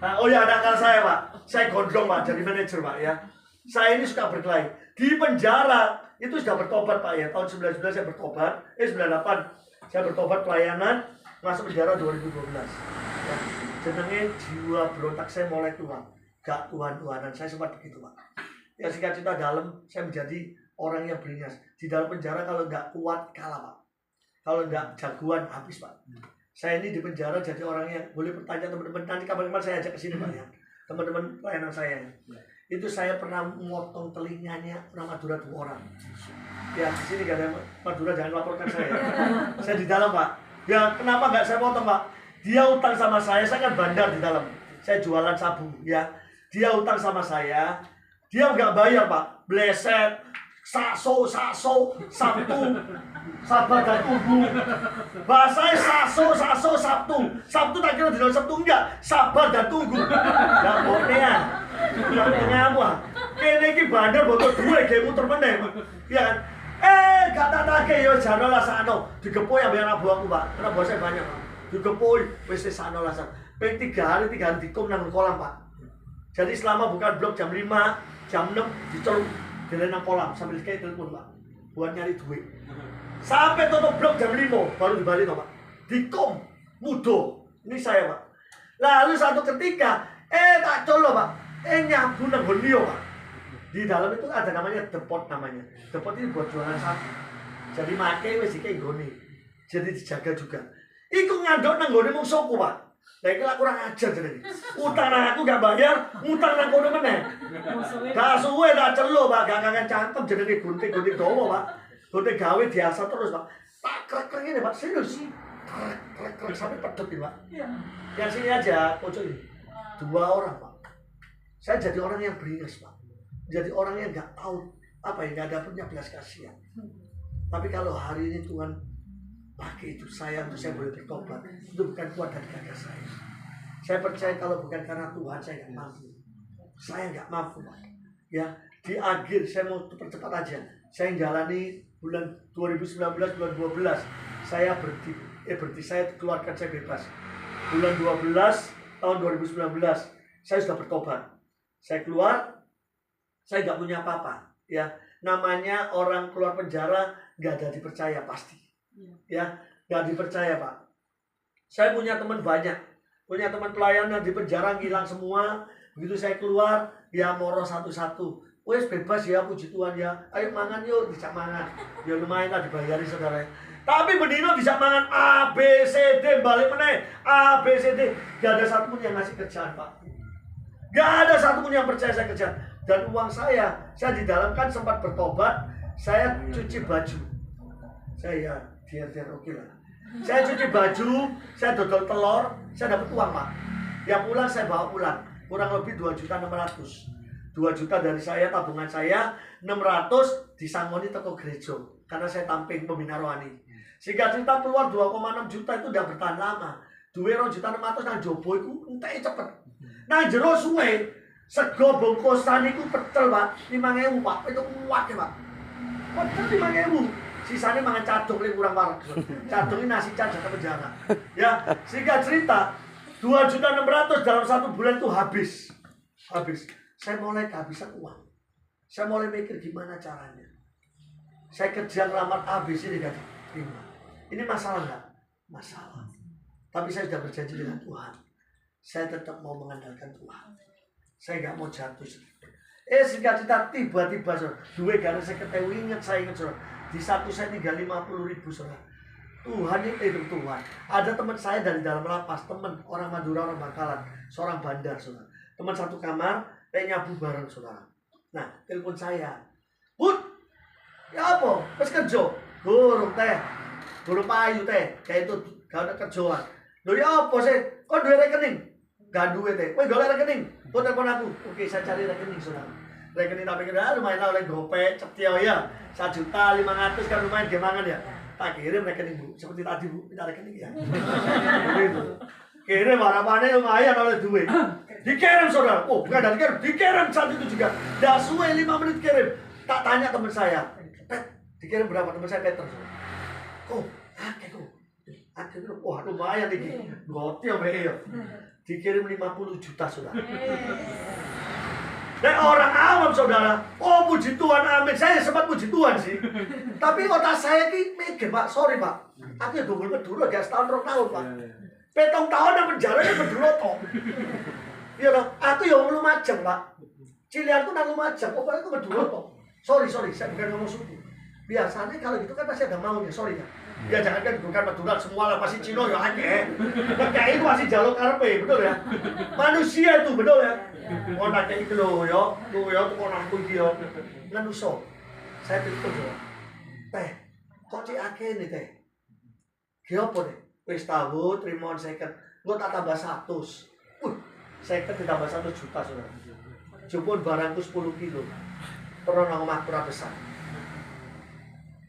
Nah, oh ya ada akal saya Pak. Saya gondrong Pak, jadi manajer Pak ya. Saya ini suka berkelahi. Di penjara itu sudah bertobat Pak ya. Tahun 99 saya bertobat. 98 saya bertobat pelayanan. Masuk penjara 2012. Ya. jenenge jiwa berontak saya mulai keluar. Gak Tuhan-Tuhanan, saya sempat begitu Pak. Ya singkat cerita dalam, saya menjadi orang yang beringas. Di dalam penjara kalau nggak kuat kalah Pak. Kalau nggak jagoan habis Pak. Saya ini di penjara jadi orang yang boleh bertanya teman-teman, nanti kapan-kapan saya ajak ke sini Pak ya. Teman-teman pelayanan saya. Itu saya pernah memotong telinganya orang Madura 2 orang. Ya di sini gak ada Madura, jangan laporkan saya. Saya di dalam Pak. Ya kenapa nggak saya potong Pak? Dia utang sama saya kan bandar di dalam. Saya jualan sabu ya. Dia utang sama saya. Dia nggak bayar Pak. Bleset, sakso, Sabtu, sabar dan tunggu. Bahasanya sakso, Sabtu. Sabtu tak kira di dalam Sabtu enggak. Sabar dan tunggu. Gak boleh ya. Gak ngapa. Kene iki bandar botol duwe ge muter meneh. Ya kan? Gak tak take yo jano lah sakno. Digepo yang bayar abu aku Pak. Karena bos saya banyak Pak. Digepo wis sakno lah sak. Ping 3 hari dikom nang kolam Pak. Jadi selama bukan blok jam 5, jam 6 dicelup di nang kolam sambil kayak telepon Pak. Buat nyari duit. Sampai tutup blok jam 5 baru dibalik Pak. Dikom mudo. Ini saya Pak. Lalu satu ketika tak colo Pak. Nyambung nang Borneo Pak. Di dalam itu ada namanya depot namanya. Depot ini buat jualan sapi. Jadi make wis iki nggone. Jadi dijaga juga. Iku ngandok nang nggone mung soko Pak. Lah iki lak kurang ajar jenenge. Utang nang aku gak bayar, utang nang kono meneh. Gak suwe tak celo Pak, gak kangen cangkem jenenge gunting-gunting dawa Pak. Gunting gawe biasa terus Pak. Tak krek-krek ngene Pak, serius. Krek-krek sampai pedot ini Pak. Yang sini aja pojok ini. 2 orang Pak. Saya jadi orang yang beringas Pak. Jadi orang yang nggak tahu apa yang nggak ada punya belas kasihan. Tapi kalau hari ini Tuhan pakai itu saya untuk saya boleh bertobat, itu bukan kuat dari gagas saya. Saya percaya kalau bukan karena Tuhan saya nggak mampu. Saya nggak mampu Pak. Ya di akhir saya mau percepat aja. Saya jalani bulan 2019 bulan 12 saya berhenti saya keluarkan saya bebas. Bulan 12 tahun 2019 saya sudah bertobat. Saya keluar, saya nggak punya apa-apa, ya. Namanya orang keluar penjara nggak ada dipercaya pasti, ya, nggak dipercaya Pak. Saya punya teman banyak, punya teman pelayanan di penjara ngilang semua. Begitu saya keluar, dia moro satu-satu. Wes bebas ya, puji Tuhan ya. Ayo mangan yuk, bisa mangan. Ya lumayan lah dibayari saudara. Tapi Benino bisa mangan A, B, C, D, balik meneh A, B, C, D. Gak ada satupun yang ngasih kerjaan Pak. Gak ada satupun yang percaya saya kerja. Dan uang saya di dalam kan sempat bertobat. Saya cuci baju. Saya ya, dia oke lah. Saya cuci baju, saya dodol telur, saya dapat uang Pak. Yang pulang saya bawa pulang. Kurang lebih 2.600.000. 2 juta dari saya, tabungan saya, 600 disangoni toko gereja. Karena saya tamping pembina rohani. Sehingga cerita keluar 2,6 juta itu udah bertahan lama. 2.600.000 nang jobo itu entek cepet. Nah jero suwe sego bungkusan iku pecel Pak 5.000 Pak. Itu kuat ya Pak. Pecel 5.000. Sisanya mangan cadung yang kurang parah. Cadung ini nasi cacat penjara. Ya, sehingga cerita 2.600.000 dalam 1 bulan itu habis. Saya mulai kehabisan uang. Saya mulai mikir gimana caranya. Saya kerja ngelamar ABC tidak diterima. Ini masalah nggak? Masalah. Tapi saya sudah berjanji dengan Tuhan. Saya tetap mau mengandalkan Tuhan. Saya nggak mau jatuh. Singkat cerita tiba-tiba dua kali saya ketahui saya ingat di satu saya tinggal 50.000 saudara. Tuhan itu Tuhan. Ada teman saya dari dalam lapas, teman orang Madura, orang Bangkalan, seorang bandar saudara. Teman satu kamar, nyabu bareng saudara. Nah, telepon saya, Bud, ya apa? Wes kerja, burung teh, burung payu teh, kayak itu gak ada kerjaan. Loh ya apa sih? Kok duit rekening? Gak duit teh. Woi golek rekening. Kok telepon aku? Oke, saya cari rekening saudara. Rekening tapi kira lumayan lah oleh GoPay, Ceptio ya. 1.500.000 kan lumayan gemangan ya. Tak kirim rekening Bu, seperti tadi Bu, minta rekening ya. Kirim harapannya lumayan oleh duit. Dikirim saudara. Oh bukan dari dikirim saat itu juga. Dah suwe 5 menit kirim. Tak tanya teman saya. Pet, dikirim berapa? Teman saya Peter. Oh, akhirnya, wah lumayan ini. Gotio ya. Dikirim 50 juta saudara. Nah orang awam saudara, oh puji Tuhan amin. Saya sempat puji Tuhan sih. Tapi otak saya ini mikir Pak, sorry Pak. Aku ya double kedua gak setahun 2 tahun Pak. Petong tahun yang penjara ini berdua toh. Iya toh, aku yang Lumajang, Pak. Cilianku nang Lumajang, oh aku Madura kok. Sorry, saya bukan ngomong suku. Biasanya kalau gitu kan pasti ada maunya, sorry ya. Ya jangan kan bukan Madura semua lah, pasti Cino ya akeh. Kayak itu masih jalur karepe, betul ya? Manusia itu, betul ya? Mau nanya itu loh, yo, tuh aku iki yo. Nganuso. Saya pikir yo. Teh, kok cik akeh nih teh? Ki opo deh? Wis tahu, terima second. Engko tak tambah 100. Second ditambah 1 juta, Saudara. Jupun barangku 10 kilo. Terus nang omah kurang besar.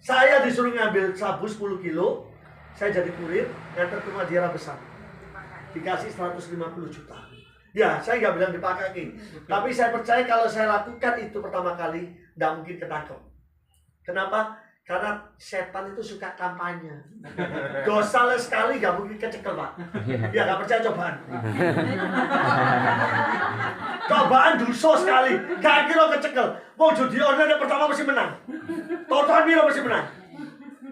Saya disuruh ngambil sabu 10 kilo. Saya jadi kurir, ngantar ke rumah daerah besar. Dikasih 150 juta. Ya, saya nggak bilang dipakai. Tapi saya percaya kalau saya lakukan itu pertama kali, nggak mungkin ketangkep. Kenapa? Karena setan itu suka kampanye. Dosa sekali nggak mungkin kecekel, Pak. Ya nggak percaya cobaan. Cobaan dosa sekali, nggak kira kecekel. Mau judi online yang pertama mesti menang. Totoan Miro mesti menang.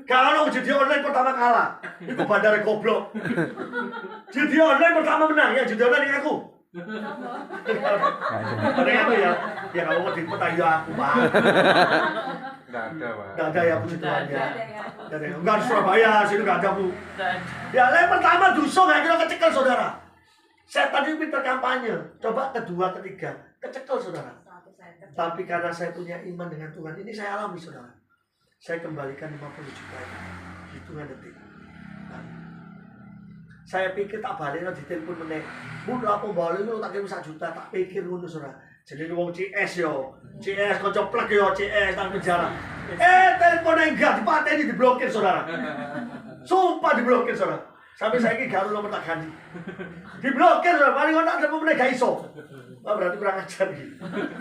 Kalau judi online pertama kalah, itu bandar goblok. Judi online pertama menang, ya judi online yang aku. Ada yang apa ya? Ya kalau mau diinput ayo aku, Pak. Nggak ada ya puji Tuhan ya. Enggak di Surabaya, sini nggak ada, Bu. Ya, yang pertama dosa nggak kira kecekel, Saudara. Setan itu pintar kampanye. Coba kedua, ketiga, kecekel, Saudara. Tapi karena saya punya iman dengan Tuhan, ini saya alami, Saudara. Saya kembalikan 50 juta hitungan detik. Saya pikir tak balik di telepon meneh. Mun aku balik lu tak kirim 1 juta, tak pikir ngono, Saudara. Jadi wong CS yo. CS kok coplek yo, CS nang penjara. Teleponnya enggak dipateni, diblokir, Saudara. Sumpah diblokir, Saudara. Sampai saiki gak ono nomor tak ganti. Diblokir, Saudara. Paling ono tak meneh gak iso. Wah, berarti kurang ajar iki.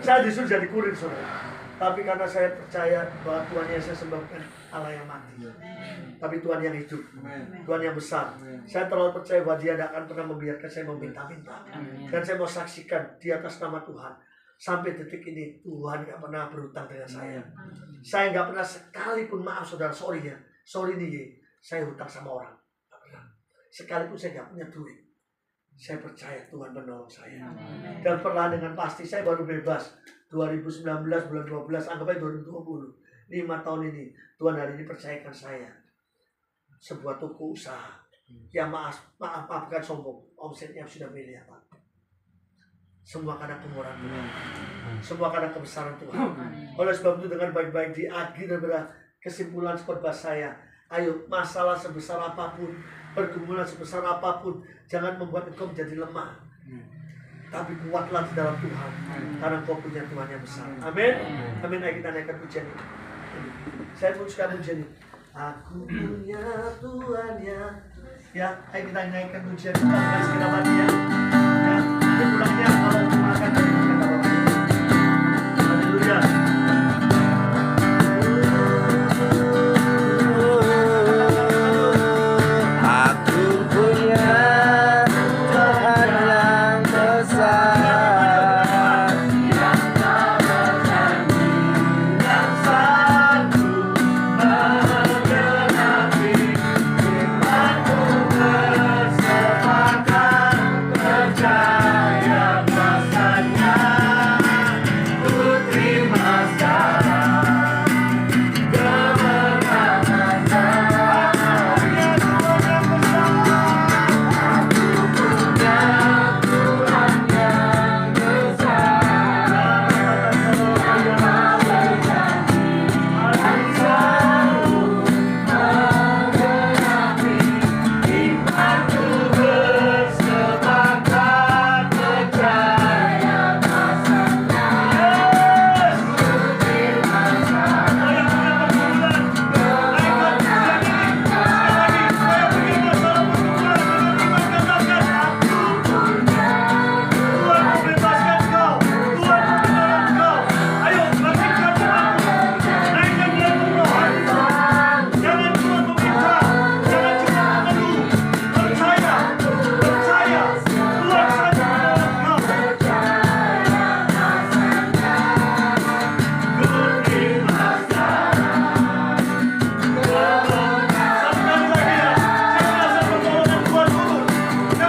Saya disuruh jadi kurir, Saudara. Tapi karena saya percaya bahwa Tuhan yang saya sembahkan Allah yang mati. Tapi Tuhan yang hidup, Tuhan yang besar. Saya terlalu percaya bahwa Dia tidak akan pernah membiarkan saya meminta-minta. Dan saya mau saksikan di atas nama Tuhan. Sampai detik ini Tuhan tidak pernah berhutang dengan saya. Saya nggak pernah sekalipun, maaf Saudara, sorry ya. Sorry nih, saya hutang sama orang. Nggak pernah. Sekalipun saya nggak punya duit. Saya percaya Tuhan menolong saya. Dan pernah dengan pasti saya baru bebas. 2019 bulan 12, anggap aja 2020. 5 tahun ini, Tuhan hari ini percayakan saya sebuah toko usaha yang maafkan sombong, omsetnya sudah miliar, Pak. Semua karena kemurahan Tuhan, semua karena kebesaran Tuhan. Oleh sebab itu dengan baik-baik di akhir daripada kesimpulan khotbah saya, ayo masalah sebesar apapun, pergumulan sebesar apapun, jangan membuat engkau menjadi lemah. Tapi kuatlah di dalam Tuhan, karena kau punya Tuhan yang besar. Amin. Amin. Ayo kita naikkan pujian ini. Saya pun suka pujian ini. Aku punya Tuhan ya. Ya, ayo kita naikkan pujian kita dengan segala Dia.